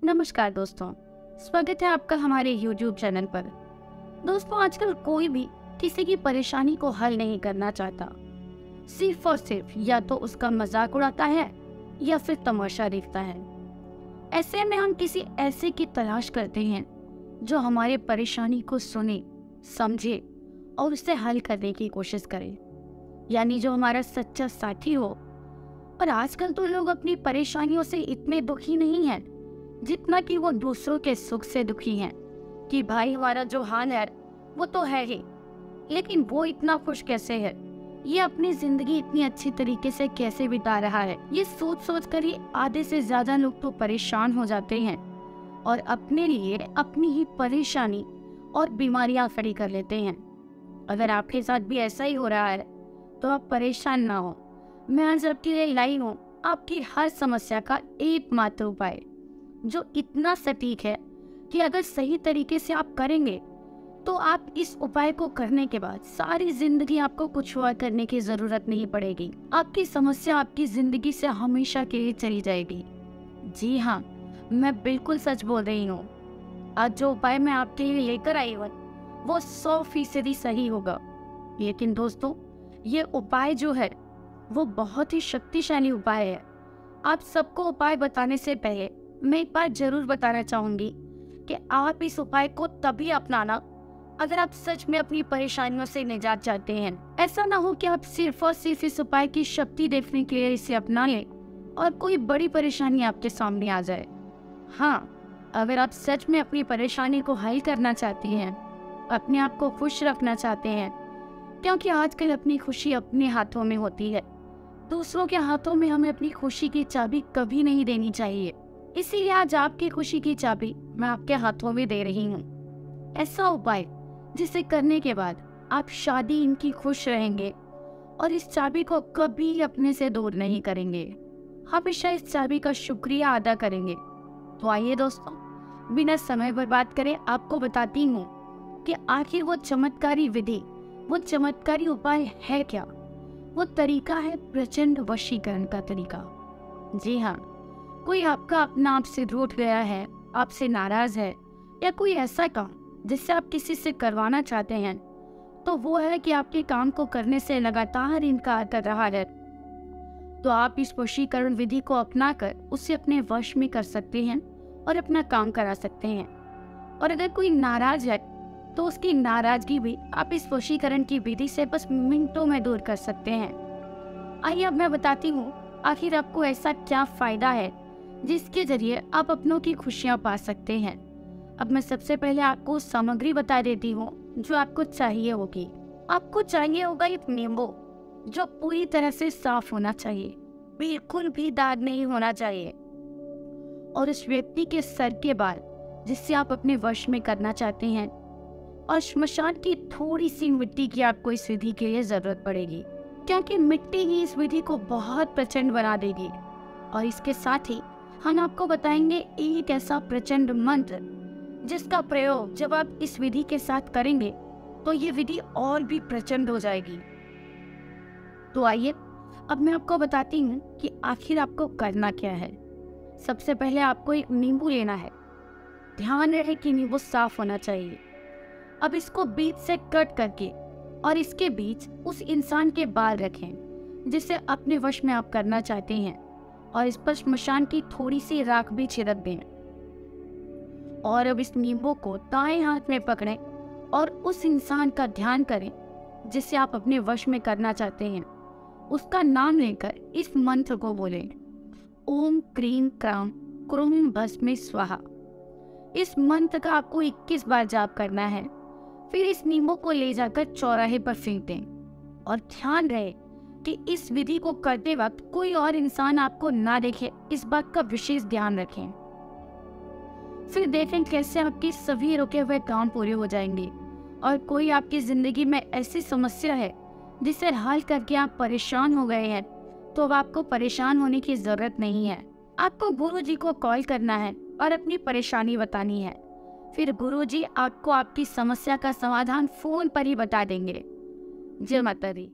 नमस्कार दोस्तों, स्वागत है आपका हमारे YouTube चैनल पर। दोस्तों, आजकल कोई भी किसी की परेशानी को हल नहीं करना चाहता। सिर्फ और सिर्फ या तो उसका मजाक उड़ाता है या फिर तमाशा देखता है। ऐसे में हम किसी ऐसे की तलाश करते हैं जो हमारे परेशानी को सुने, समझे और उससे हल करने की कोशिश करे, यानी जो हमारा सच्चा साथी हो। और आजकल तो लोग अपनी परेशानियों से इतने दुखी नहीं हैं जितना कि वो दूसरों के सुख से दुखी हैं कि भाई हमारा जो हाल है वो तो है ही, लेकिन वो इतना खुश कैसे है, ये अपनी जिंदगी इतनी अच्छी तरीके से कैसे बिता रहा है। ये सोच सोच कर ही आधे से ज्यादा लोग तो परेशान हो जाते हैं और अपने लिए अपनी ही परेशानी और बीमारियां खड़ी कर लेते हैं। अगर आपके साथ भी ऐसा ही हो रहा है तो आप परेशान ना हो। मैं आज आपके लिए लाई हूँ आपकी हर समस्या का एकमात्र उपाय, जो इतना सटीक है कि अगर सही तरीके से आप करेंगे तो आप इस उपाय को करने के बाद सारी जिंदगी आपको कुछ और करने की जरूरत नहीं पड़ेगी। आपकी समस्या आपकी जिंदगी से हमेशा के लिए चली जाएगी। जी हाँ, मैं बिल्कुल सच बोल रही हूँ। आज जो उपाय मैं आपके लिए लेकर आई हूँ वो 100% सही होगा। लेकिन दोस्तों, ये उपाय जो है वो बहुत ही शक्तिशाली उपाय है। आप सबको उपाय बताने से पहले मैं एक बात जरूर बताना चाहूंगी कि आप इस उपाय को तभी अपनाना अगर आप सच में अपनी परेशानियों से निजात चाहते हैं। ऐसा ना हो कि आप सिर्फ और सिर्फ इस उपाय की शक्ति देखने के लिए इसे अपना लें और कोई बड़ी परेशानी आपके सामने आ जाए। हाँ, अगर आप सच में अपनी परेशानी को हल करना चाहते हैं, अपने आप को खुश रखना चाहते हैं, क्योंकि आजकल अपनी खुशी अपने हाथों में होती है, दूसरों के हाथों में हमें अपनी खुशी की चाबी कभी नहीं देनी चाहिए। इसीलिए आज आपकी खुशी की चाबी मैं आपके हाथों में दे रही हूँ। ऐसा उपाय जिसे करने के बाद आप शादी इनकी खुश रहेंगे और इस चाबी को कभी अपने से दूर नहीं करेंगे, हमेशा इस चाबी का शुक्रिया अदा करेंगे। तो आइए दोस्तों, बिना समय बर्बाद करे आपको बताती हूँ कि आखिर वो चमत्कारी विधि, वो चमत्कारी उपाय है क्या। वो तरीका है प्रचंड वशीकरण का तरीका। जी हाँ, कोई आपका अपना आपसे रूठ गया है, आपसे नाराज है, या कोई ऐसा काम जिससे आप किसी से करवाना चाहते हैं, तो वो है कि आपके काम को करने से लगातार इनकार कर रहा है, तो आप इस वशीकरण विधि को अपनाकर उसे अपने वश में कर सकते हैं और अपना काम करा सकते हैं। और अगर कोई नाराज है तो उसकी नाराजगी भी आप इस वशीकरण की विधि से बस मिनटों में दूर कर सकते हैं। आइए अब मैं बताती हूँ आखिर आपको ऐसा क्या फायदा है जिसके जरिए आप अपनों की खुशियाँ पा सकते हैं। अब मैं सबसे पहले आपको सामग्री बता देती हूँ जो आपको चाहिए होगी। आपको चाहिए होगा एक नींबू जो पूरी तरह से साफ होना चाहिए, बिल्कुल भी दाग नहीं होना चाहिए। और उस व्यक्ति के सर के बाल जिससे आप अपने वश में करना चाहते हैं, और श्मशान की थोड़ी सी मिट्टी की आपको इस विधि के लिए जरूरत पड़ेगी, क्योंकि मिट्टी ही इस विधि को बहुत प्रचंड बना देगी। और इसके साथ ही हम आपको बताएंगे एक ऐसा प्रचंड मंत्र जिसका प्रयोग जब आप इस विधि के साथ करेंगे तो ये विधि और भी प्रचंड हो जाएगी। तो आइए अब मैं आपको बताती हूँ कि आखिर आपको करना क्या है। सबसे पहले आपको एक नींबू लेना है। ध्यान रहे कि नींबू साफ होना चाहिए। अब इसको बीच से कट करके और इसके बीच उस इंसान के बाल रखें जिसे अपने वश में आप करना चाहते हैं, और इस पर श्मशान की थोड़ी सी राख भी छिड़क दें। और अब इस नींबू को दाएं हाथ में पकड़ें और उस इंसान का ध्यान करें जिसे आप अपने वश में करना चाहते हैं। उसका नाम लेकर इस मंत्र को बोलें, ओम क्रीम क्राम क्रूम भस्मे स्वाहा। इस मंत्र का आपको 21 बार जाप करना है। फिर इस नींबू को ले जाकर चौराहे पर फेंक दें और ध्यान रहे कि इस विधि को करते वक्त कोई और इंसान आपको ना देखे, इस बात का विशेष ध्यान रखें। फिर देखें कैसे आपके सभी रुके हुए काम पूरे हो जाएंगे और कोई आपकी जिंदगी में ऐसी समस्या है जिसे हल करके आप परेशान हो गए हैं, तो अब आपको परेशान होने की जरूरत नहीं है। आपको गुरुजी को कॉल करना है और अपनी परेशानी बतानी है। फिर गुरुजी आपको आपकी समस्या का समाधान फोन पर ही बता देंगे। जय माता दी।